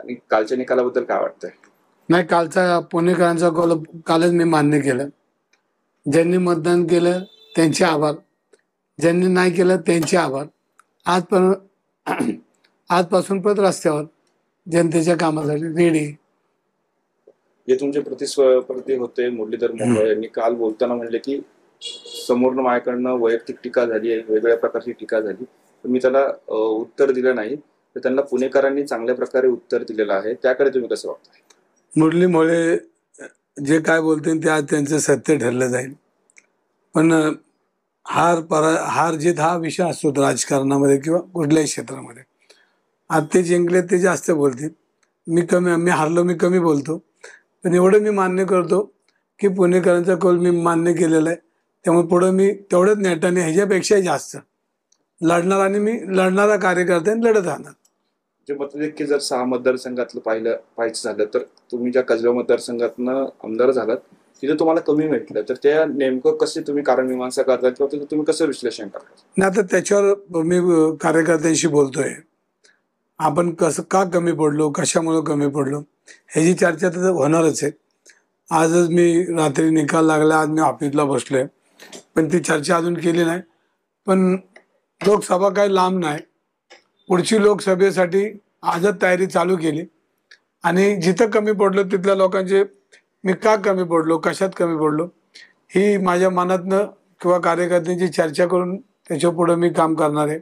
आणि कालच्या निकालाबद्दल काय वाटतंय? नाही, कालचा पुणेकरांचा कौल कालच मी मान्य केलं. ज्यांनी मतदान केलं त्यांचे आभार, ज्यांनी नाही केलं त्यांचे आभार. आज पण आजपासून परत रस्त्यावर जनतेच्या कामासाठी रेडी. जे तुमचे प्रतिस्पर्धी होते मुरलीधर मोहोळ यांनी काल बोलताना म्हणले की समोरनं माझ्याकडनं वैयक्तिक टीका झाली आहे, वेगवेगळ्या प्रकारची टीका झाली, तर मी त्याला उत्तर दिलं नाही. तर त्यांना पुणेकरांनी चांगल्या प्रकारे उत्तर दिलेलं आहे. त्याकडे तुम्ही कसं बघताय? मुरली मोहोळे जे काय बोलतील ते आज त्यांचं सत्य ठरलं जाईल. पण हार जीत हा विषय असतो राजकारणामध्ये किंवा कुठल्याही क्षेत्रामध्ये. आज ते जिंकले ते जास्त बोलतील, मी हारलो मी कमी बोलतो. पण एवढं मी मान्य करतो की पुणेकरांचा कौल मी मान्य केलेला आहे. त्यामुळे पुढं मी तेवढंच नेटाने ह्याच्यापेक्षाही जास्त लढणार आणि मी लढणारा कार्यकर्त्याने लढत राहणार. जे मतदार जर 6 मतदारसंघातलं पाहायचं झालं तर तुम्ही ज्या कसबा मतदारसंघातनं आमदार झालात तिथे तुम्हाला कमी भेटलं, तर त्या नेमकं कसे तुम्ही कारण मीमांसा करता किंवा तिथे तुम्ही कसं विश्लेषण करता? नाही, आता त्याच्यावर मी कार्यकर्त्यांशी बोलतोय. आपण कसं का कमी पडलो, कशामुळे कमी पडलो ह्याची चर्चा तर होणारच आहे. आजच मी रात्री निकाल लागला, आज मी ऑफिसला बसलोय, पण ती चर्चा अजून केली नाही. पण लोकसभा काही लांब नाही. पुढची लोकसभेसाठी आजच तयारी चालू केली आणि जिथं कमी पडलो तिथल्या लोकांचे मी का कमी पडलो, कशात कमी पडलो ही माझ्या मनातनं किंवा कार्यकर्त्यांची चर्चा करून त्याच्या पुढे मी काम करणार आहे.